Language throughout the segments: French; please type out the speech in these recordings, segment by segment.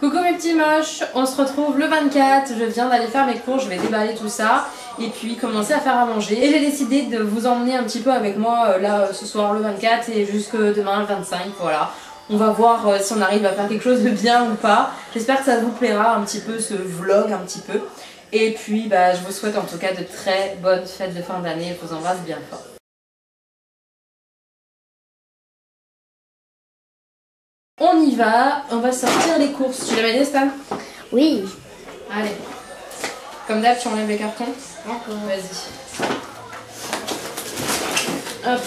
Coucou mes petits moches, on se retrouve le 24, je viens d'aller faire mes courses, je vais déballer tout ça et puis commencer à faire à manger. Et j'ai décidé de vous emmener un petit peu avec moi là ce soir le 24 et jusque demain le 25, voilà. On va voir si on arrive à faire quelque chose de bien ou pas. J'espère que ça vous plaira un petit peu ce vlog un petit peu. Et puis bah, je vous souhaite en tout cas de très bonnes fêtes de fin d'année, je vous embrasse bien fort. On y va, on va sortir les courses. Tu l'as mis, Stan? Oui. Allez. Comme d'hab, tu enlèves les cartons? D'accord. Vas-y. Hop.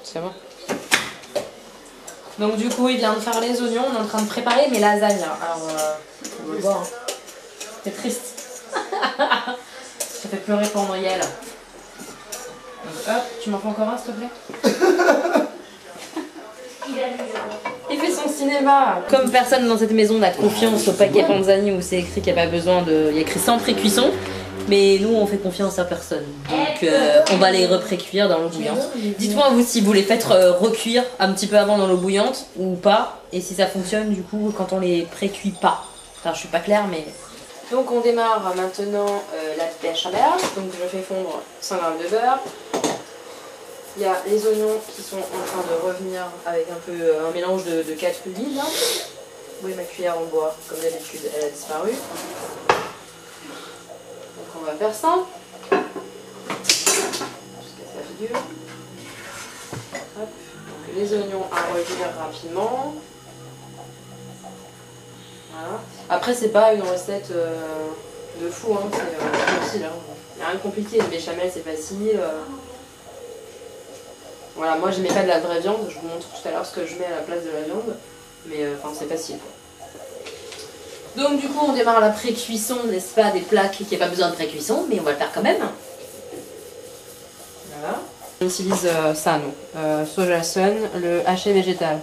C'est bon. Donc du coup, il vient de faire les oignons. On est en train de préparer mes lasagnes. Alors, on va le voir. C'est triste. Ça fait pleurer pour Noël. Hop, tu m'en fais encore un s'il te plaît? Il fait son cinéma. Comme personne dans cette maison n'a confiance au paquet Panzani où c'est écrit qu'il n'y a pas besoin de... Il y a écrit sans pré-cuisson. Mais nous on fait confiance à personne. Donc on va les repré-cuire dans l'eau bouillante. Dites-moi vous si vous les faites recuire un petit peu avant dans l'eau bouillante ou pas. Et si ça fonctionne du coup quand on les pré-cuit pas. Enfin je suis pas claire mais... Donc on démarre maintenant la béchamel. Donc je fais fondre 100 g de beurre. Il y a les oignons qui sont en train de revenir avec un peu un mélange de 4 huiles. Oui, ma cuillère en bois, comme d'habitude, elle a disparu. Donc on va faire ça. Jusqu'à sa figure. Hop. Donc les oignons à revenir rapidement. Voilà. Après, c'est pas une recette de fou, hein. C'est facile. Hein. Il n'y a rien de compliqué, le béchamel c'est facile. Voilà, moi je mets pas de la vraie viande, je vous montre tout à l'heure ce que je mets à la place de la viande, mais enfin c'est facile quoi. Donc du coup on démarre la pré-cuisson, n'est-ce pas, des plats qui n'ont pas besoin de pré-cuisson, mais on va le faire quand même. Voilà. On utilise ça nous, soja sun, le haché végétal.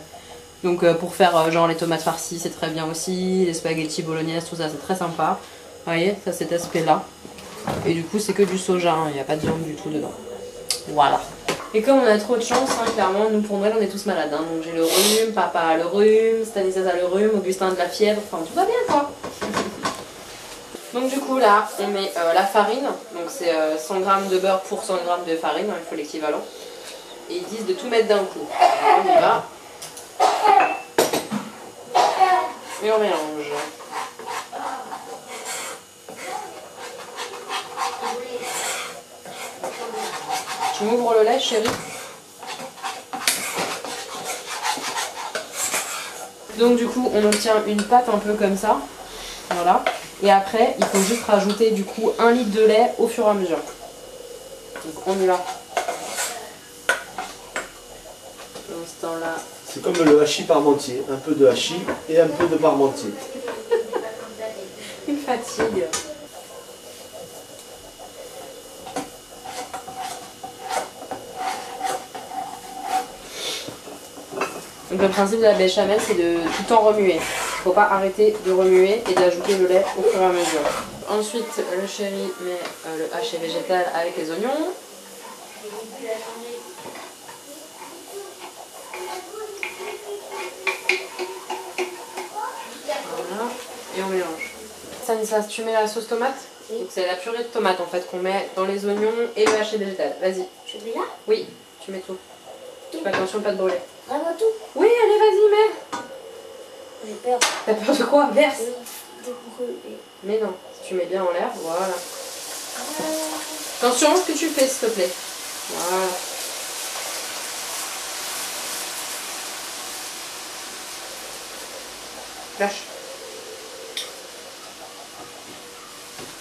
Donc pour faire genre les tomates farcies c'est très bien aussi, les spaghettis bolognaise, tout ça c'est très sympa. Vous voyez, ça cet aspect là. Et du coup c'est que du soja, hein, il n'y a pas de viande du tout dedans. Voilà. Et comme on a trop de chance, hein, clairement, nous pour Noël on est tous malades. Hein. Donc j'ai le rhume, papa a le rhume, Stanislas a le rhume, Augustin a de la fièvre, enfin tout va bien quoi. Donc du coup là, on met la farine, donc c'est 100 g de beurre pour 100 g de farine, hein, il faut l'équivalent. Et ils disent de tout mettre d'un coup. Alors, on y va. Et on mélange. Tu m'ouvres le lait, chérie? Donc du coup, on obtient une pâte un peu comme ça. Voilà. Et après, il faut juste rajouter du coup 1 litre de lait au fur et à mesure. Donc on y va. Dans ce temps-là... C'est comme le hachis parmentier. Un peu de hachis et un peu de parmentier. Il fatigue. Donc le principe de la béchamel c'est de tout le temps remuer. Il ne faut pas arrêter de remuer et d'ajouter le lait au fur et à mesure. Ensuite le chéri met le haché végétal avec les oignons. Voilà. Et on mélange. Stanislas, tu mets la sauce tomate? Oui. Donc c'est la purée de tomate en fait qu'on met dans les oignons et le haché végétal. Vas-y. Je mets là? Oui, tu mets tout. Fais attention pas de brûler. Vraiment tout? Oui, allez, vas-y, mets. J'ai peur. T'as peur de quoi? Verse. De brûler. Mais non, si tu mets bien en l'air, voilà. Attention à ce que tu fais, s'il te plaît. Voilà. Lâche.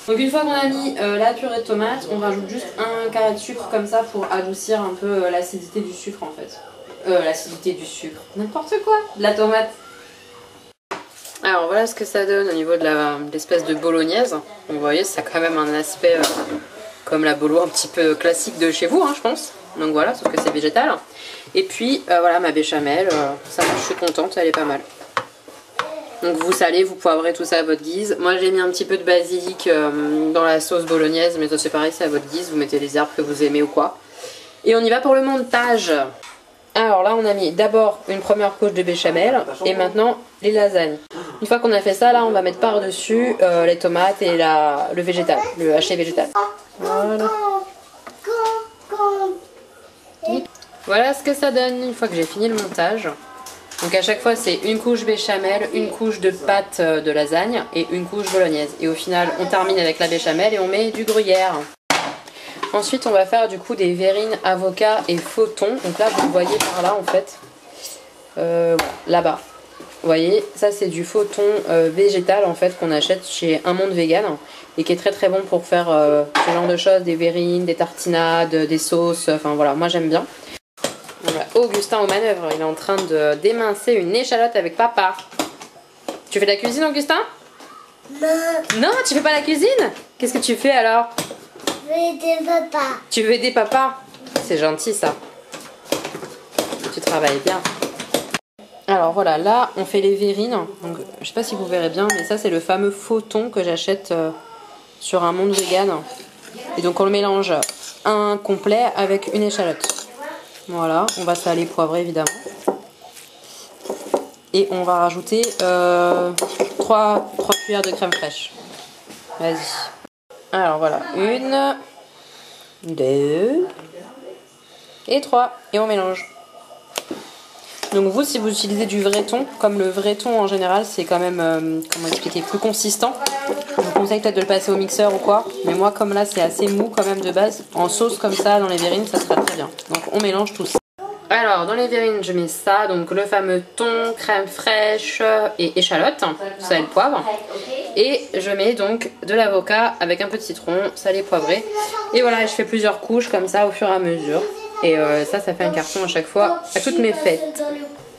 Donc une fois qu'on a mis la purée de tomate, on rajoute juste un carré de sucre comme ça pour adoucir un peu l'acidité du sucre en fait. L'acidité du sucre, n'importe quoi, de la tomate. Alors voilà ce que ça donne au niveau de l'espèce de bolognaise. Donc, vous voyez, ça a quand même un aspect comme la bolo un petit peu classique de chez vous, hein, je pense. Donc voilà, sauf que c'est végétal. Et puis voilà ma béchamel, ça va, je suis contente, elle est pas mal. Donc vous salez, vous poivrez tout ça à votre guise. Moi j'ai mis un petit peu de basilic dans la sauce bolognaise, mais ça c'est pareil, c'est à votre guise. Vous mettez les herbes que vous aimez ou quoi. Et on y va pour le montage. Alors là, on a mis d'abord une première couche de béchamel et maintenant les lasagnes. Une fois qu'on a fait ça, là, on va mettre par-dessus les tomates et le végétal, le haché végétal. Voilà. Voilà ce que ça donne une fois que j'ai fini le montage. Donc à chaque fois, c'est une couche béchamel, une couche de pâte de lasagne et une couche bolognaise. Et au final, on termine avec la béchamel et on met du gruyère. Ensuite, on va faire du coup des verrines, avocats et faux thon. Donc là, vous le voyez par là en fait. Là-bas. Vous voyez, ça c'est du faux thon végétal en fait qu'on achète chez Un Monde Vegan et qui est très très bon pour faire ce genre de choses, des verrines, des tartinades, des sauces. Enfin voilà, moi j'aime bien. Voilà, Augustin aux manœuvres, il est en train de démincer une échalote avec papa. Tu fais de la cuisine, Augustin? Non. Non, tu fais pas la cuisine? Qu'est-ce que tu fais alors? Je vais aider papa. Tu veux aider papa? C'est gentil ça. Tu travailles bien. Alors voilà, là on fait les verrines. Donc, je sais pas si vous verrez bien, mais ça c'est le fameux faux thon que j'achète sur Un Monde Vegan. Et donc on le mélange un complet avec une échalote. Voilà, on va saler, poivrer évidemment. Et on va rajouter 3 cuillères de crème fraîche. Vas-y. Alors voilà, 1, 2 et 3. Et on mélange. Donc vous, si vous utilisez du vrai thon, comme le vrai thon en général, c'est quand même, comment expliquer, plus consistant. Je vous conseille peut-être de le passer au mixeur ou quoi. Mais moi, comme là, c'est assez mou quand même de base. En sauce comme ça, dans les verrines, ça sera très bien. Donc on mélange tout ça. Alors, dans les verrines, je mets ça. Donc le fameux thon, crème fraîche et échalote, sel, poivre. Et je mets donc de l'avocat avec un peu de citron, salé, poivré. Et voilà, je fais plusieurs couches comme ça au fur et à mesure. Et ça fait un carton à chaque fois, à toutes mes fêtes.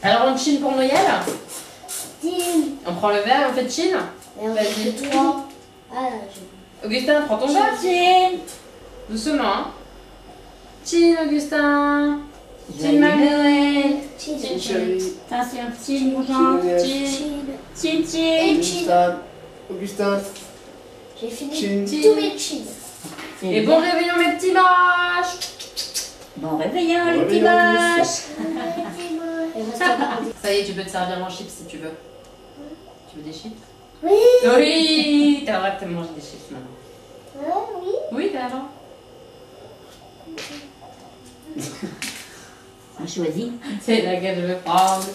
Alors on chine pour Noël? On prend le verre et on fait chine? Vas-y. Augustin, prends ton verre. Chine. Doucement, hein. Chine, Augustin. Chine, Noël. Chine, chérie. Attention, chine, mon genre. Chine, chine. Augustin. J'ai fini tous mes chines. Et bon réveillon mes petits moches. Bon réveillon les petits moches. Ça y est, tu peux te servir en chips si tu veux. Tu veux des chips? Oui. Oui. T'as le droit de te manger des chips maintenant. Oui. Oui, t'as le droit. On choisit. C'est laquelle je vais prendre.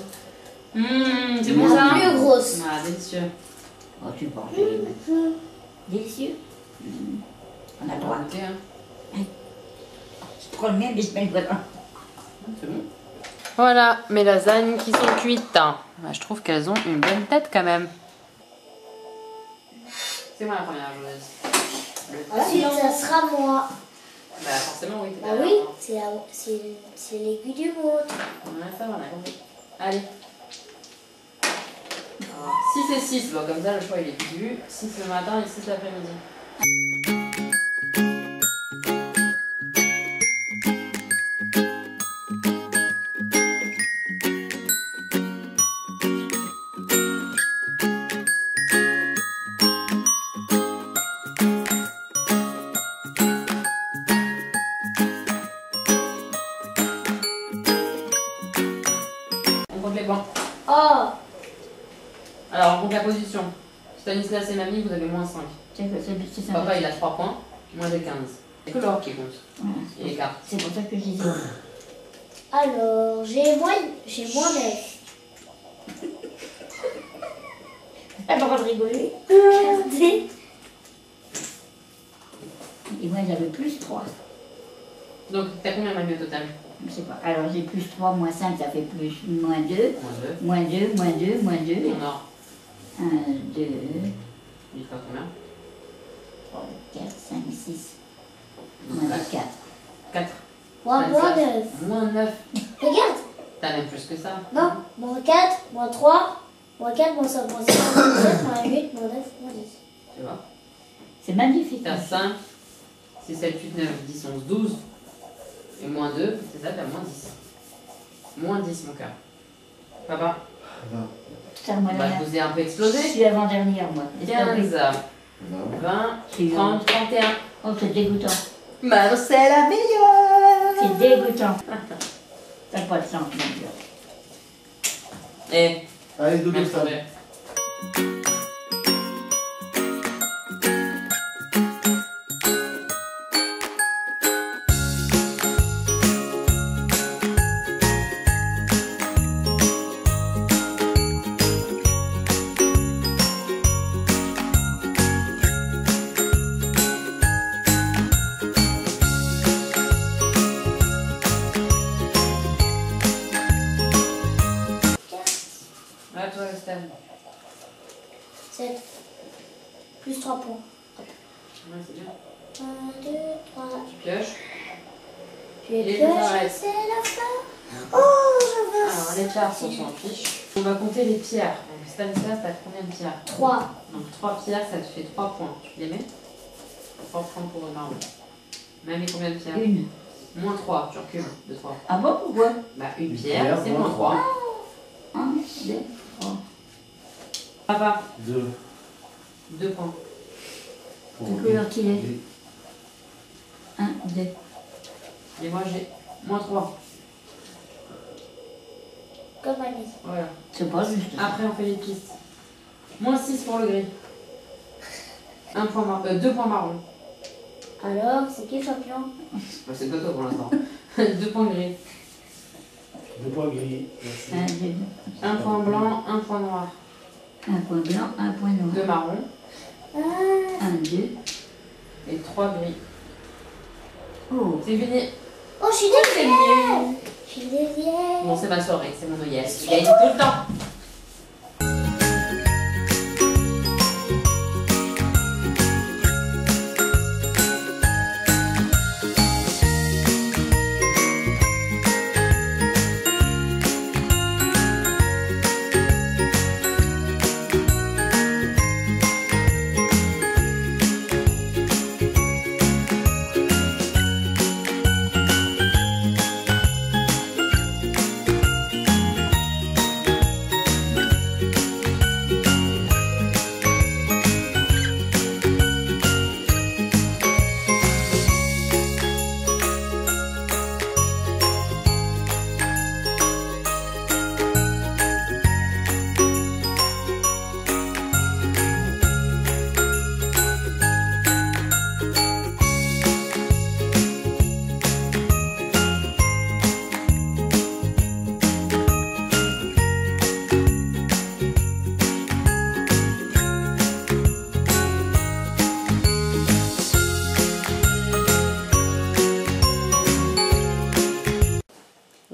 C'est bon ça? La plus grosse. Ah, délicieux. Oh, tu peux en manger. Délicieux. On a le droit. Goûter, hein. Je prends le mien, mais je mets le voisin. C'est bon. Voilà, mes lasagnes qui sont cuites. Bah, je trouve qu'elles ont une bonne tête quand même. C'est moi la première, Joël. Ensuite, ça sera moi. Bah forcément, oui. Bah oui, c'est l'aiguille du montre. Ouais, ça va, on a compris. Allez. Alors, 6 et 6, bon, comme ça le choix il est vu. 6 le matin et 6 l'après-midi. On compte les points. Oh. Alors, on compte la position. Stanislas et Mamie, vous avez moins 5. C'est ça. Papa, il a 3 points, moins de 15. C'est que l'or qui compte. Et les cartes. C'est pour ça que je disais. Alors, j'ai moins 9. T'as pas le droit de rigoler. Regardez. Et moi j'avais plus 3. Donc, t'as combien, Mamie, au total? Je sais pas. Alors j'ai plus 3, moins 5, ça fait plus moins 2. Moins 2. Moins 2, moins 2, moins 2. En or. 1, 2, Il fait combien? 3, 4, 5, 6. Moins 4. 4. Moins 9. Moins 9. Regarde. T'as même plus que ça. Non. Moins 4, moins 3, moins 4, moins 5, moins 6, moins 7, moins 8, moins 9, moins 10. Tu vois? C'est magnifique. T'as 5, 6, 7, 8, 9, 10, 11, 12. Et moins 2, c'est ça, t'as moins 10. Moins 10, mon cœur. Papa? Putain, moi, Bah, je vous ai un peu explosé. je suis avant-dernière, moi. 15, 20, 30, 31. Oh, c'est dégoûtant. Bah, c'est la meilleure. C'est dégoûtant. T'as pas de sens, mon Dieu. Et Allez, double même stade. sourire. À toi, Stan. 7. Plus 3 points. Ouais, c'est bien. 1, 2, 3. Tu pioches. Tu es Les pioche, arrêtes. c'est la fin. Oh, je veux. Alors, les pierres, on s'en fiche. On va compter les pierres. Donc, Stanislas, t'as combien de pierres? 3. Donc, 3 pierres, ça te fait 3 points. Tu les mets? 3 points pour le marron. Même combien de pierres? Une. Moins 3, tu recules de 3. Ah bon, pourquoi? Bah, une pierre, c'est moins 3. 1, 2, 3. Papa, 2. 2 points. De couleur qu'il est. 1, 2. Et moi, j'ai moins 3. Comme Alice. Voilà. C'est pas juste. Après, on fait les pistes. Moins 6 pour le gris. 2 points marron. Alors, c'est qui le champion? Bah, c'est Toto pour l'instant. 2 points gris. 2 points gris. 1, Merci. 2, 1 point blanc, 1 point noir. 1 point blanc, 1 point 2 noir. marrons 1, 2. et 3 gris. Oh, C'est fini. Oh, je suis C'est deuxième. mieux. Je suis deuxième. Bon, c'est ma soirée, c'est mon Noël. Je gagne tout le temps.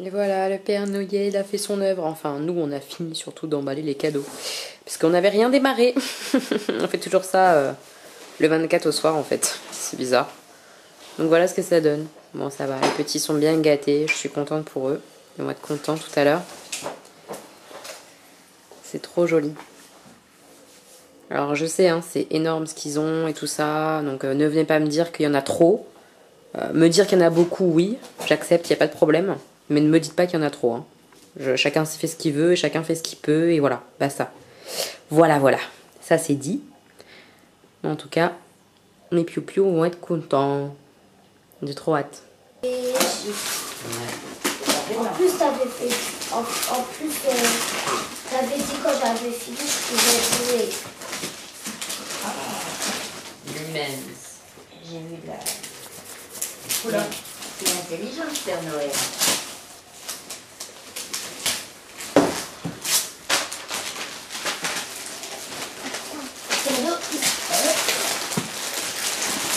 Et voilà, le Père Noël a fait son œuvre. Enfin, nous, on a fini surtout d'emballer les cadeaux. Parce qu'on n'avait rien démarré. On fait toujours ça le 24 au soir, en fait. C'est bizarre. Donc voilà ce que ça donne. Bon, ça va. Les petits sont bien gâtés. Je suis contente pour eux. Ils vont être contents tout à l'heure. C'est trop joli. Alors, je sais, hein, c'est énorme ce qu'ils ont et tout ça. Donc, ne venez pas me dire qu'il y en a trop. Me dire qu'il y en a beaucoup, oui. J'accepte, il n'y a pas de problème. Mais ne me dites pas qu'il y en a trop. Hein. Chacun fait ce qu'il veut et chacun fait ce qu'il peut. Et voilà, basta. Voilà, voilà. Ça, c'est dit. En tout cas, mes piou-piou vont être contents. J'ai trop hâte. En plus, t'avais fait. En plus, t'avais dit quand j'avais fini, je pouvais jouer. Immense. j'ai vu la... Oula. C'est intelligent, Père Noël.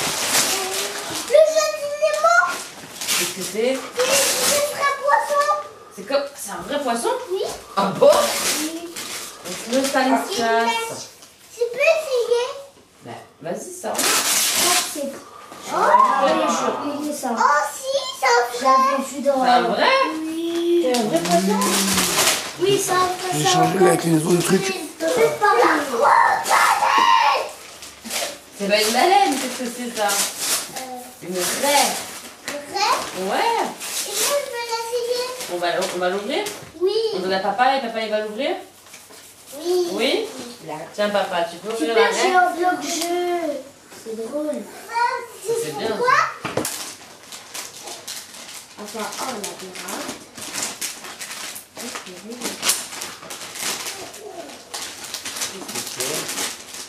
C'est le jeune cinéma. Qu'est-ce que c'est? C'est un poisson. C'est un vrai poisson? Oui. Ah bon? Oui. Le Stanislas. Tu peux essayer? Bah, vas-y, ça. C'est. Oh, oui, ça. Oh, si, ça. J'avais vu dans. C'est un vrai? Oui. C'est un vrai poisson? Oui, ça. J'ai changé avec les autres trucs. C'est par la baleine. C'est pas une baleine, qu'est-ce que c'est ça? Une vraie. Vrai? Ouais. Et moi, je veux l'essayer. On va l'ouvrir? Oui. On donne à papa et papa il va l'ouvrir? Oui. Oui? Tiens papa, tu peux ouvrir Super, la j'ai reine? un bloc-jeu. C'est drôle. C'est bien. Enfin, oh, la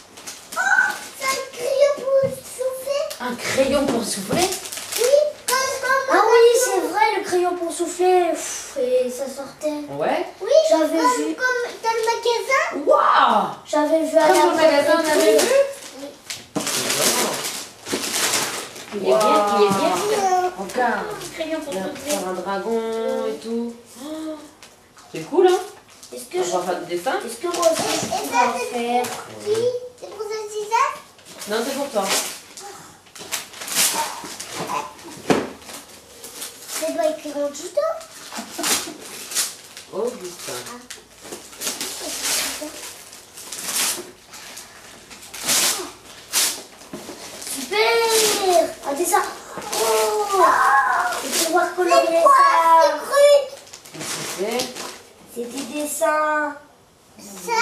C'est un crayon pour souffler. Un crayon pour souffler? Oui, comme. Ah oui, c'est vrai, le crayon pour souffler. Pff, et ça sortait. Ouais. Oui, j'avais vu. Comme dans le magasin. Waouh! J'avais vu à la Comme au magasin, on avait vu? Il est bien, il est bien. Regarde. Crayon pour Il va souffler. faire un dragon et tout. Oh, c'est cool, hein? Est-ce que On va faire des dessins? Est-ce que moi aussi je peux en faire? Oui, c'est pour ça que c'est ça? Non, c'est pour toi. C'est pas écrit en tuto? Augustin. Super! Un dessin! Oh! Je vais pouvoir colorier ça! Qu'est-ce que C'est des dessins! Ça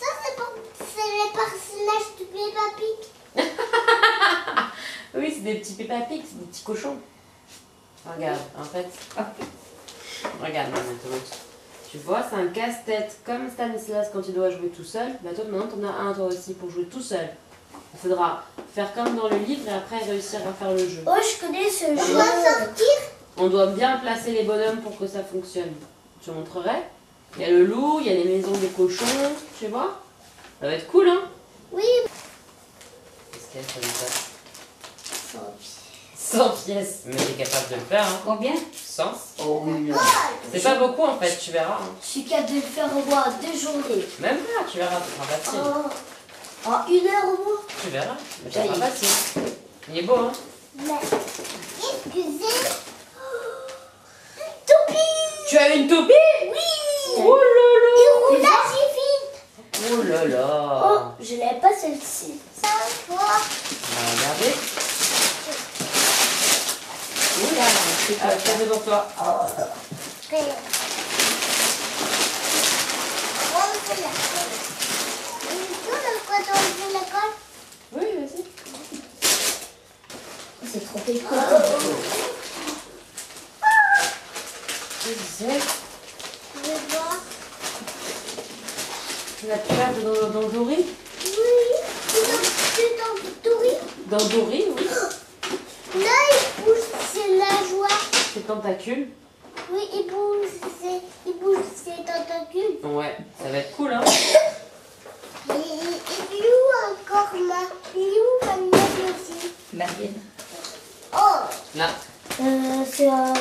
c'est les personnages de Peppa Pig. c'est? Oui, c'est des petits Peppa Pig, c'est des petits cochons. Regarde, en fait. Regarde, maman, te montre. Tu vois, c'est un casse-tête. Comme Stanislas quand il doit jouer tout seul. Bah toi, maintenant, t'en as un toi aussi pour jouer tout seul. Il faudra faire comme dans le livre et après réussir à faire le jeu. Oh, je connais ce jeu. On va sortir? On doit bien placer les bonhommes pour que ça fonctionne. Je te montrerai. Il y a le loup, il y a les maisons des cochons, tu vois. Ça va être cool, hein? Oui. Qu'est-ce qu'il y a comme ça? 100 pièces. Mais t'es capable de le faire, hein? Combien? 100. Oh oui. C'est pas beaucoup en fait, tu verras. Hein. Je suis capable de le faire au moins 2 journées. Même pas, tu verras, c'est pas facile. Oh. En 1 heure au moins. Tu verras, mais c'est pas facile. Il est beau, hein? Mais excusez. Toupie. Tu as une toupie? Oui. Oh là Et roulage vite. là! Oh là là! Oh, je n'avais pas celle-ci. 5 fois. On va regarder. Oula, c'est devant toi. Prêt. On fait la colle. On fait la colle. Oui, vas-y. C'est trop écolo. Qu'est-ce que c'est? Je vais voir. La plage dans Dory? Oui. C'est dans Dory. Dans Dory, oui. Là, il bouge ses nageoires. C'est tentacule. Oui, il bouge ses tentacules. Ouais, ça va être cool, hein? Et où encore il est où ma mère aussi? Marianne. Oh, Là. c'est un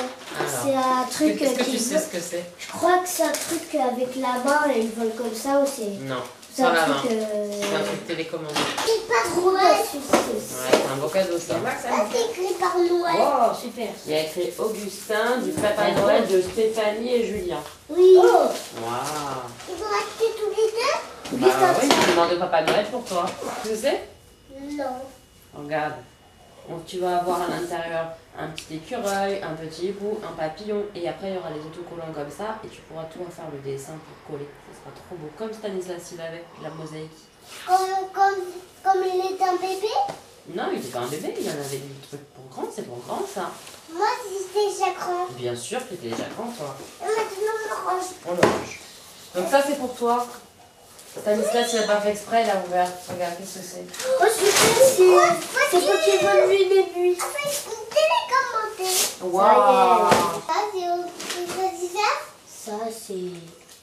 truc Qu'est-ce que qui tu sais vole. ce que c'est? Je crois que c'est un truc avec la main et il vole comme ça aussi. Non, C'est sans un la main. truc. C'est un truc télécommandé. C'est pas trop Ouais, c'est un beau cadeau ça. c'est écrit par Noël. Oh, super. Il y a écrit Augustin, du Papa Noël, de Stéphanie et Julien. Oui. Waouh! Ils ont acheté tous les deux? Bah oui, je demande au Papa Noël pour toi. Tu sais? Non. Regarde. Donc, tu vas avoir à l'intérieur un petit écureuil, un petit hibou, un papillon, et après il y aura les autocollants comme ça, et tu pourras tout en faire le dessin pour coller. Ce sera trop beau, comme Stanislas il avait, la mosaïque. Comme il est un bébé? Non, il n'était pas un bébé, il en avait des trucs pour grand, c'est pour grand ça. Moi, c'était déjà grand. Bien sûr que tu étais déjà grand toi. Et maintenant, on range. On le range. Donc ça c'est pour toi. Stanislas il n'a pas fait exprès, il a ouvert. Regarde, qu'est-ce que c'est? Oh, super, c'est Pokémon Lune et Nuit. En fait, une télécommandée. Waouh! Ça, c'est ça? Ça, c'est...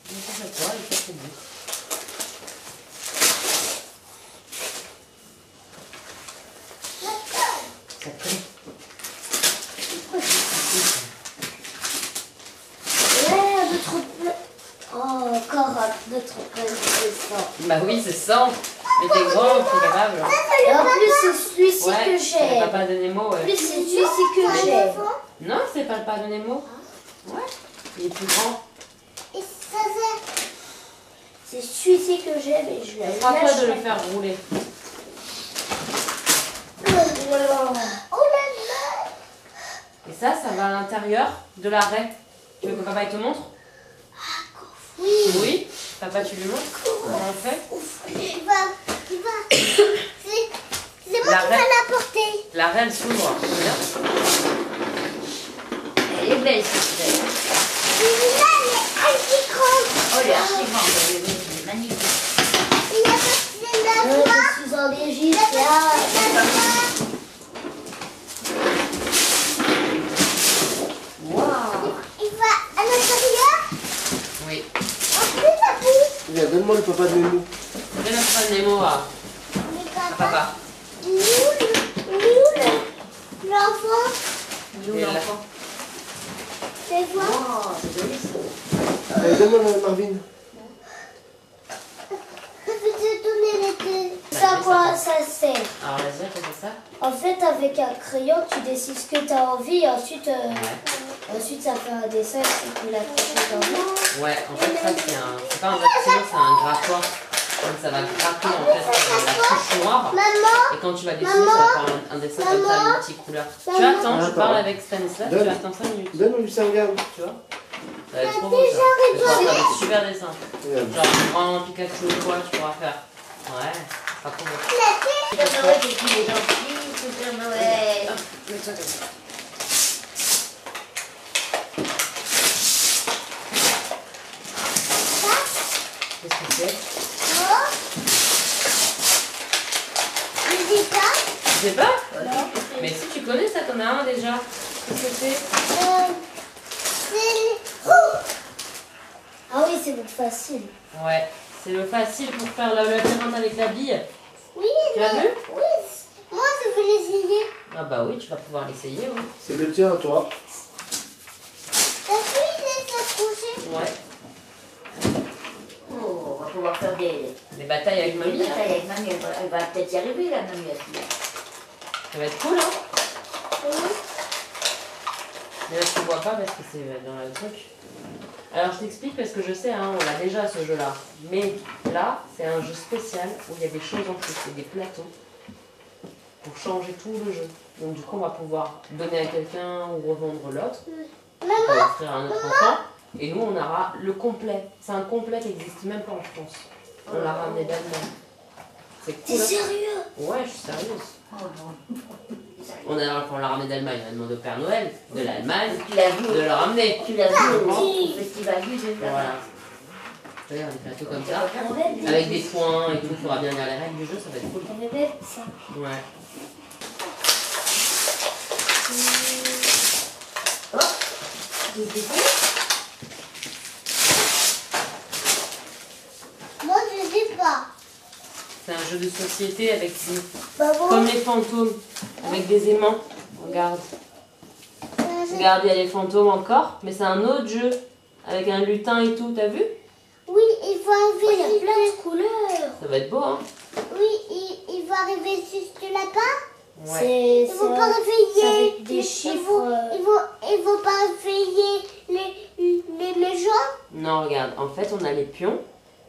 Ça c'est toi, et ça c'est bon. Ça prie. Ouais, d'autres plein. Oh, encore d'autres plein de dessins. Bah oui, c'est 100. Mais t'es grand, t'es capable. Et en plus, c'est celui-ci Ouais, que c'est le j'ai. papa de Nemo, En ouais. plus, c'est celui-ci que j'ai. Non, c'est pas le papa de Nemo. Ouais, il est plus grand. Et ça, c'est celui-ci que j'ai, mais je l'ai Frappe-toi de le faire rouler. Oh là là. Et ça va à l'intérieur de l'arrêt. Tu veux que papa il te montre? Oui. Oui. Papa, tu lui montres comment on fait? Il va. C'est moi qui vais l'apporter. L'arrêt, elle s'ouvre. C'est bien. Elle est belle, cette belle. Celui-là, il est archi grand. Oh, il est archi grand, il est magnifique. Il a passé la voie. Je suis en Égypte, Waouh. Il va à l'intérieur. Oui. En plus, la bouche. Viens, donne-moi le papa de Nemo. Je vais mettre un Nemo à Mais papa. papa, il est où l'enfant? Il est où l'enfant? Fais voir. Oh, c'est joli ça. Allez, donne-moi Marvin. Je vais te donner les deux. Ça, quoi, ça sert? Alors vas-y, fais ça. En fait, avec un crayon, tu décides ce que tu as envie et ensuite, ensuite ça fait un dessin et tu peux l'accrocher dans le. Ouais, en fait ça c'est pas un vrai stylo, c'est un grattoir. Donc ça va gratter en fait la couche noire. Maman, Et quand tu vas dessiner, ça va faire un dessin comme ça, de multicouleurs. Tu attends, je parle avec Stanislas, tu attends 5 minutes. Donne-moi ça, regarde. Tu vois? Ça va être trop beau ça. Tu vas faire des super dessins. Regarde. Genre tu prends un Pikachu ou quoi, tu pourras faire. Ouais, c'est pas trop beau. Super Noël, c'est qui les gentils, Super Noël. Mets-toi comme ça. Qu'est-ce que c'est? il dit ça. Tu sais pas? Mais si tu connais ça, t'en as un déjà. Qu'est-ce que c'est? C'est... Ah oui, c'est bon, facile. Ouais, c'est le facile pour faire le labyrinthe avec la bille. Oui, Tu l'as vu? oui. Moi, je veux l'essayer. Ah bah oui, tu vas pouvoir l'essayer, oui. C'est le tien, toi. T'as vu, il est accroché. Ouais. Oh, on va pouvoir faire Des batailles avec des mamie. batailles Hein. avec mamie. Elle va peut-être y arriver, la mamie, à celui-là. Ça va être cool, hein? Oui. Mais là, tu vois pas parce que c'est dans le truc. Alors, je t'explique parce que je sais, hein, on l'a déjà ce jeu-là. Mais là, c'est un jeu spécial où il y a des choses en plus, c'est des plateaux pour changer tout le jeu. Donc, du coup, on va pouvoir donner à quelqu'un ou revendre l'autre. On va offrir à un autre enfant. Et nous, on aura le complet. C'est un complet qui n'existe même pas en France. On l'a ramené d'Allemagne. C'est T'es cool. Hein? sérieux? Ouais, je suis sérieuse. Oh non. On l'a ramené d'Allemagne. On a demandé au Père Noël de l'Allemagne Tu l'as vu, de le ramener. tu l'as vu au Oui. festival du jeu. Voilà. Regarde, des plateaux comme ça. Avec des points et tout, il faudra bien lire les règles du jeu, ça va être cool. On est bête, ça. Ouais. Des bébés. Moi, je dis pas. C'est un jeu de société avec des... Maman, comme les fantômes, avec des aimants. Regarde. Regarde, il y a les fantômes encore, mais c'est un autre jeu. Avec un lutin et tout, t'as vu? oui, il va Il y a arriver. plein de couleurs. Ça va être beau, hein? Oui, il va arriver juste là-bas. Ouais. Ils vont pas réveiller avec des les- chiffres, Ils vont pas réveiller les gens. Non, regarde, en fait, on a les pions.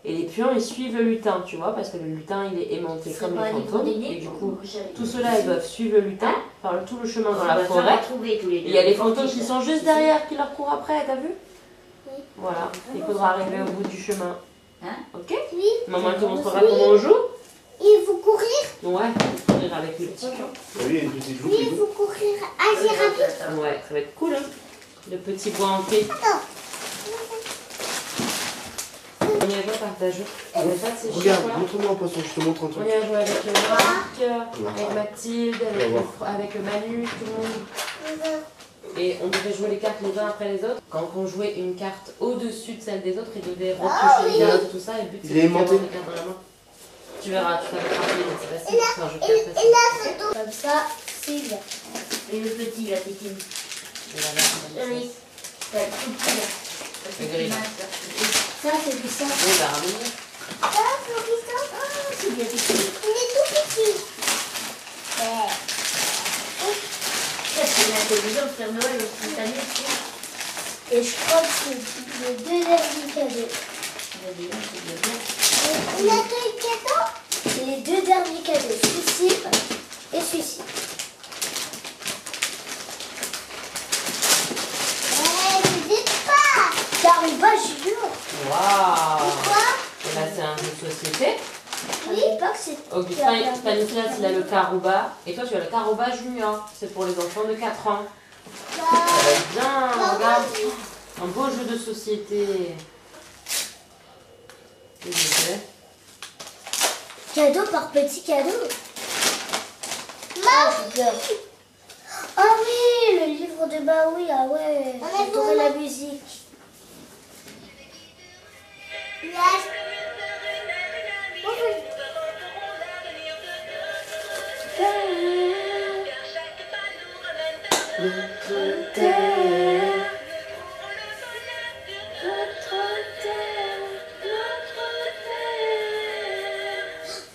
Et les pions, ils suivent le lutin, tu vois, parce que le lutin, il est aimanté C'est comme pas les au niveau fantômes. des nez, Et du coup, j'avais- tous ceux-là, ils doivent suivre le lutin, faire tout le chemin dans On la va faire forêt. retrouver tous les deux. Il y a les fantômes qui sont juste derrière, qui leur courent après, t'as vu? Voilà, il faudra arriver au bout du chemin. Hein? Ok? Oui, Maman, elle te montrera comment on joue? il faut courir. Ouais, courir avec le petit pion. Oui, une petite loupe. Oui, il faut courir. Agir rapide. Ouais, ça va être cool, hein? Le petit bois en paix. Attends. On y a joué partageux. On est pas de ces Regarde, chiens-là. montre-moi un poisson, je te montre un On truc. y a joué avec Marc, avec Mathilde, avec Manu, tout le monde. Et on devait jouer les cartes les uns après les autres. Quand on jouait une carte au-dessus de celle des autres, ils devaient repiocher les cartes et tout ça. Et le but, Il c'est est de avoir aimanté. les cartes dans la main. Tu verras, tu vas te rappeler, mais c'est facile. C'est un jeu Et très facile. là, c'est tout. Comme ça, c'est bien. Et le petit, la petite. Et là, là, on va Oui. mettre C'est tout petit, là. Le gris. Ça, c'est du ça. ça. On va ramener. Ça, Florissa, C'est bien petit. il est tout petit. Ouais. C'est l'intelligence Père Noël aussi, cette année. Et je crois que c'est les deux derniers cadeaux. Il y a deux cadeaux. C'est les deux derniers cadeaux. Celui-ci et celui-ci. Ne dites pas. Carouba Junior. Waouh! Quoi? Et là, c'est un jeu de société. Oui. Pas que c'est. Augustin Stanislas, il a le Carouba. Et toi, tu as le Carouba Junior. C'est pour les enfants de 4 ans. Ça va être bien, regarde. Un beau jeu de société. Cadeau par petit cadeau. Maui. Ah oui, le livre de Maui, ah ouais. J'adorais la musique.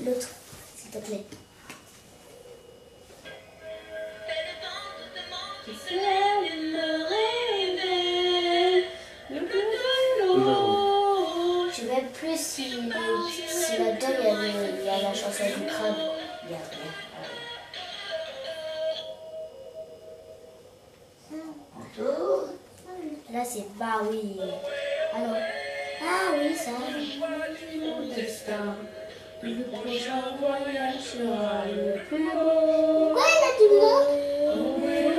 L'autre, s'il te plaît. Je vais plus si là-dedans il y a la chanson du crabe. Là c'est bah oui. Alors, ah oui ça. Le prochain voyage sera le plus beau. Pourquoi il a du mot?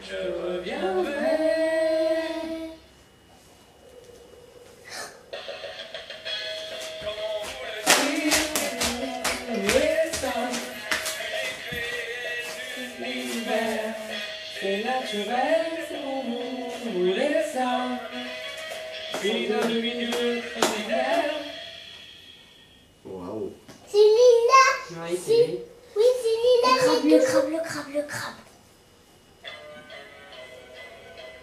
Je reviendrai. C'est naturel, c'est pour vous, vous voulez ça. C'est de lumineux, Waouh. C'est Lina. oui, c'est lui. Oui, c'est Lina. Le crabe.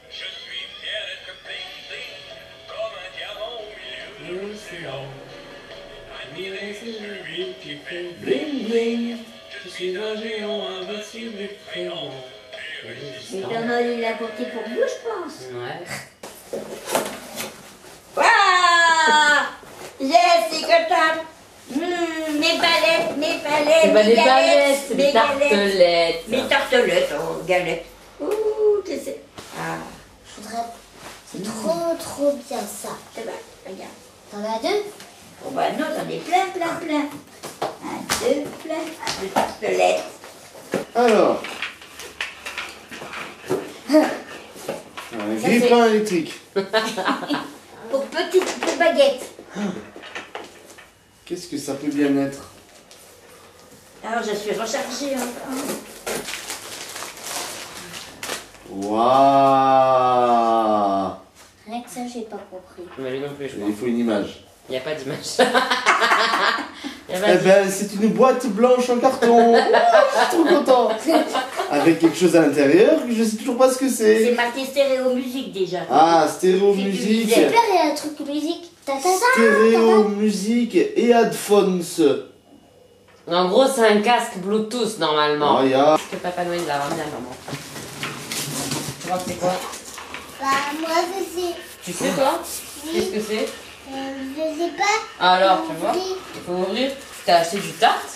Je suis fier d'être bling-bling, comme un diamant au milieu de l'océan. Admirez celui qui fait bling-bling. Je suis un géant invincible et effrayant. Le Père Noël il l'a porté pour vous, je pense. Ouais. Waouh! Je suis contente. Mes palettes, C'est pas des mes palettes, c'est des mes galettes. tartelettes. Mes tartelettes, oh, galettes. Ouh, tu sais. Ah, Je voudrais. C'est trop bien ça. c'est bon, regarde. T'en as deux? Oh bah non, j'en ai plein. Un, deux, plein de tartelettes. Alors. Un grille-pain électrique. Pour petites baguettes. Qu'est-ce que ça peut bien être? Alors je suis rechargée. Hein. Waouh. Rien que ça, j'ai pas compris. Mais lui non plus, je crois. Il faut une image. Il n'y a pas d'image. Eh ben, c'est une boîte blanche en carton. Je suis trop content. Avec quelque chose à l'intérieur que je sais toujours pas ce que C'est c'est. marqué stéréo musique déjà. Ah, stéréo musique. Super, il y a un truc musique. Stéréo musique et headphones. En gros, c'est un casque Bluetooth normalement. Oh, ya. Que Papa Noël l'a ramené à maman. Tu vois que c'est quoi? Bah, moi, je sais. Tu sais toi? Qu'est-ce que c'est? Je sais pas. Alors, tu vois, il faut ouvrir. T'as acheté du tarte?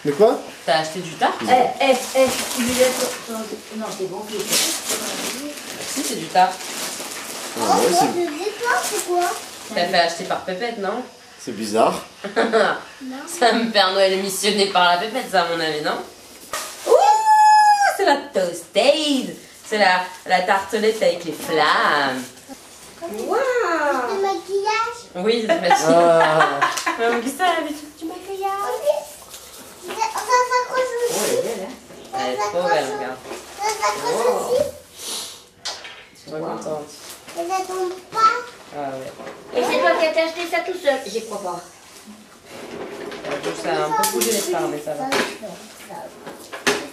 Mais quoi? T'as acheté du tarte? Tu lui laisses non, c'est bon. Si, c'est du tarte. Ah ouais, Je sais pas, c'est quoi? T'as fait acheter par Pépette, non? c'est bizarre. C'est un Père Noël missionné par la Pépette, ça, à mon avis, non? Ouh, c'est la toasted. C'est la tartelette avec les flammes. Waouh! Le maquillage. Oui, c'est facile. Ah. Maman, qu'est-ce que t'as l'habitude du maquillage? Ça s'accroche Oh, aussi. elle est belle, hein? Elle est trop belle, regarde. Ça s'accroche aussi. Je suis trop contente. Et ça tombe pas. Ah ouais. Et c'est toi qui as acheté ça tout seul? J'y crois pas. Ça a un peu bougé les phares, mais ça va.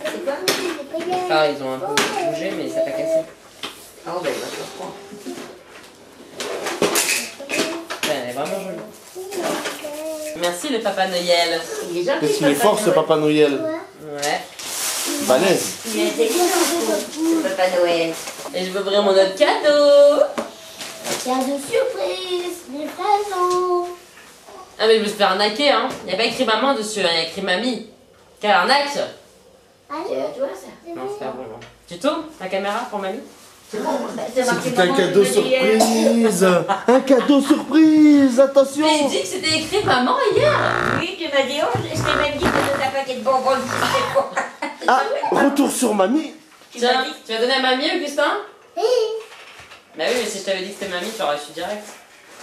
C'est quoi? Les phares, ils ont un peu bougé, mais ça n'a pas cassé. Ah ben, je comprends. Elle est vraiment jolie. Merci le Papa Noël. Il est gentil. Qu'est-ce qu'il est fort ce Papa Noël. Ouais. Balèze. Il est intelligent, ce Papa Noël. Et je vais ouvrir mon autre cadeau. Cadeau surprise, des présents. Ah mais je me suis fait arnaquer, hein. Il n'y a pas écrit maman dessus, hein. Il y a écrit mamie. Quelle arnaque. C'est à toi ça. Non, c'est pas bon. Tu tournes la caméra pour mamie? C'est bon, c'est marqué C'est un maman, cadeau je me dis, surprise. Un cadeau surprise. Attention. Mais il dit que c'était écrit maman hier. Oui, tu m'as dit, oh, je t'ai même dit que je paquet de bonbons. Ah, retour sur mamie. Tiens, tu vas donner à mamie, Augustin? Oui. Bah oui, mais si je t'avais dit que c'était mamie, tu aurais su direct.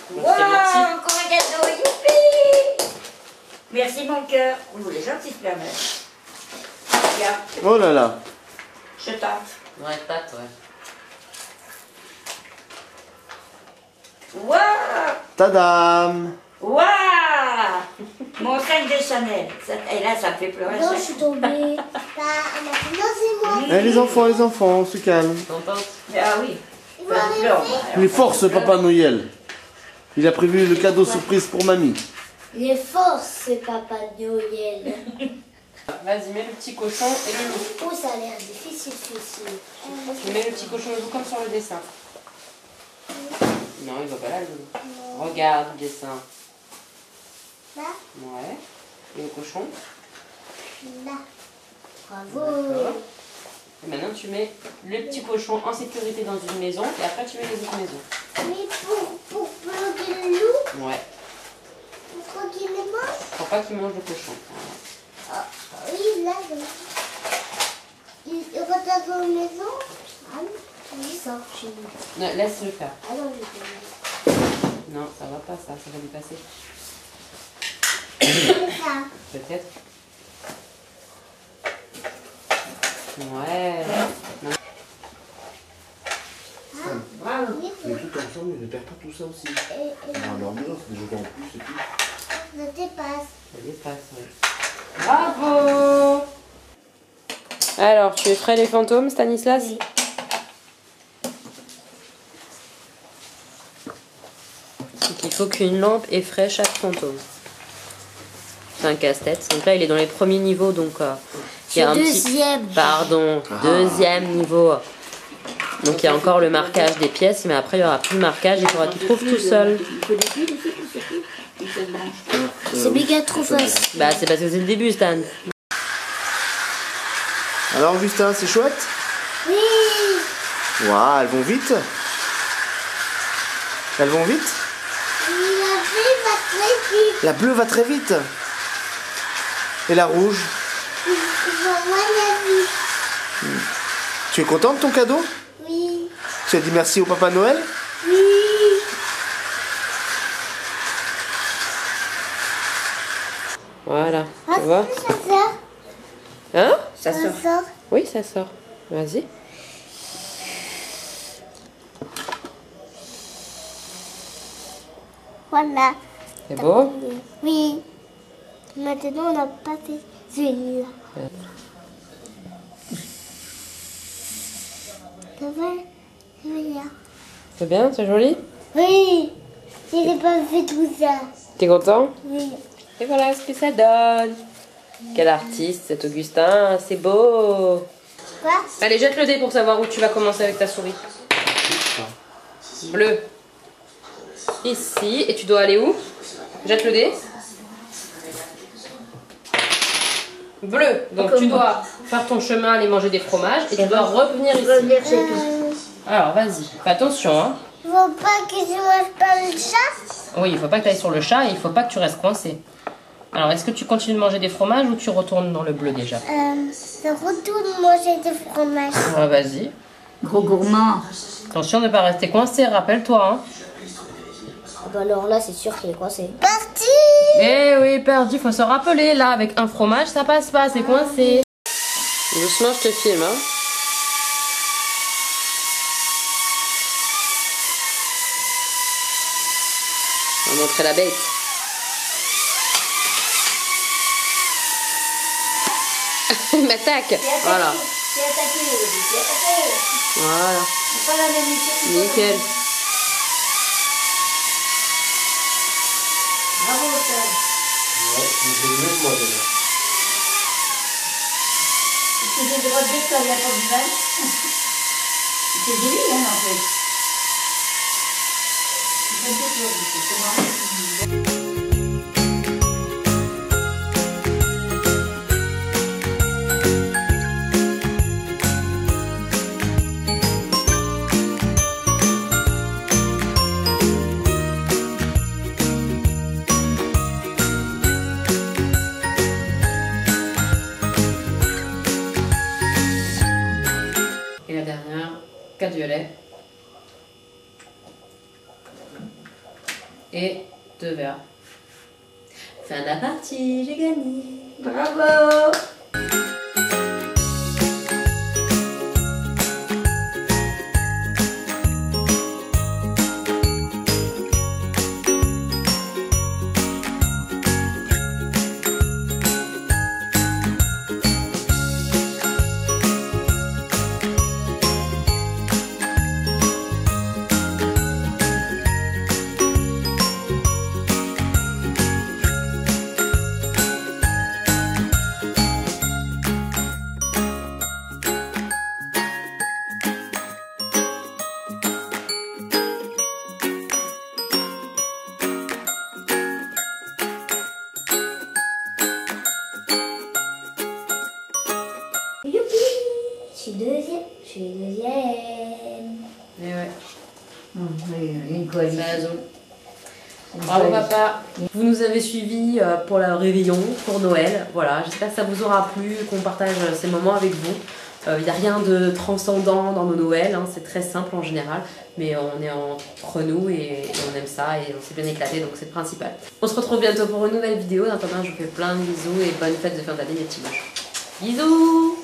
Donc, Wow, c'est merci. encore un cadeau, youpi! Merci mon cœur. Oh, les gentilles fleurs. Regarde, Oh là là. je tente. Ouais, tâte, ouais. Waouh! Tadam. Waouh! Mon sac de Chanel. Et là, ça me fait pleurer. Non, je suis tombée. Bah, maintenant c'est moi. Eh, les enfants, on se calme. Contente? Ah oui. Ça me pleure. Il est fort ce Papa Noël. Il a prévu le cadeau surprise pour mamie. Il est fort, ce Papa Noël. Vas-y, mets le petit cochon et le loup. Oh, ça a l'air difficile, celui-ci. Tu mets le petit cochon et le loup comme sur le dessin. Non, il va pas là, le loup. Regarde le dessin. Là, Ouais. Et le cochon. là. Bravo. D'accord. Et maintenant, tu mets le petit cochon en sécurité dans une maison et après, tu mets les autres maisons. Mais pour bloquer le loup, Ouais. pour qu'il le mange. Pour pas qu'il mange le cochon. Ah, oui, là, il rentre dans la maison. Ah oui, il sort chez nous. Non, laisse le faire. Ah non, je vais Non, ça va pas, ça va lui passer. ça. Peut-être. Ouais. Non. Bravo. Oui, Mais tout ensemble, il ne perd pas tout ça aussi. et On va dormir, c'est des jeux en plus et tout. ça dépasse. Ça dépasse, ouais. Bravo! Alors, tu effraies les fantômes, Stanislas? Oui. Donc, il faut qu'une lampe effraie chaque fantôme. C'est un casse-tête. Donc là, il est dans les premiers niveaux, donc il y a un Deuxième. petit... Pardon, deuxième niveau. Donc il y a encore le marquage des pièces, mais après il n'y aura plus de marquage, il faudra qu'il trouve tout seul. C'est méga trop facile. Bah c'est parce que c'est le début, Stan. Alors Augustin, c'est chouette? Oui. Waouh, elles vont vite. Elles vont vite? La fille va très vite. La bleue va très vite. Et la rouge? Il va moins la vie. Tu es content de ton cadeau? Oui. Tu as dit merci au Papa Noël? Oui. Voilà, Ah, tu vois? ça sort. Hein? Ça Ça sort. sort. Oui, ça sort. Vas-y. Voilà. C'est beau? Oui. Maintenant, on a passé celui-là. Ça va? Celui-là. C'est bien, c'est joli? Oui. Je n'ai pas fait tout ça. T'es content? Oui. Et voilà ce que ça donne. Quel artiste, cet Augustin, c'est beau. Quoi? Allez, jette le dé pour savoir où tu vas commencer avec ta souris. Bleu. Ici, et tu dois aller où? Jette le dé. Bleu. Donc tu dois faire ton chemin, aller manger des fromages, et tu dois revenir ici. Revenir chez toi. Alors vas-y, fais attention, hein. Faut pas que je mange pas le chat? Oui, il faut pas que tu ailles sur le chat et il faut pas que tu restes coincé. Alors, est-ce que tu continues de manger des fromages ou tu retournes dans le bleu déjà? Je retourne manger du fromage. Ah, vas-y. Gros gourmand. Attention de ne pas rester coincé, rappelle-toi. Hein. Ah bah alors là, c'est sûr qu'il est coincé. Parti! Eh oui, perdu, faut se rappeler. Là, avec un fromage, ça passe pas, c'est coincé. Doucement, je te filme. Hein. On va montrer la bête. Il m'attaque. Voilà. C'est attaqué, c'est attaqué. Voilà. C'est pas la même chose. Nickel. Bravo, Stan. C'est des droits de ça, il n'y a pas de mal. C'est joli, hein, en fait. C'est un peu joli, c'est dernière, 4 violets. Et 2 verts. Fin de la partie, j'ai gagné. Bravo! Je suis deuxième. Et ouais. Une coalition. C'est raison. Bravo papa. Vous nous avez suivis pour la réveillon, pour Noël. Voilà, j'espère que ça vous aura plu, qu'on partage ces moments avec vous. Il n'y a rien de transcendant dans nos Noëls, hein, c'est très simple en général, mais on est entre nous et on aime ça et on s'est bien éclaté, donc c'est le principal. On se retrouve bientôt pour une nouvelle vidéo. En attendant, je vous fais plein de bisous et bonnes fêtes de fin d'année les petits moches. Bisous.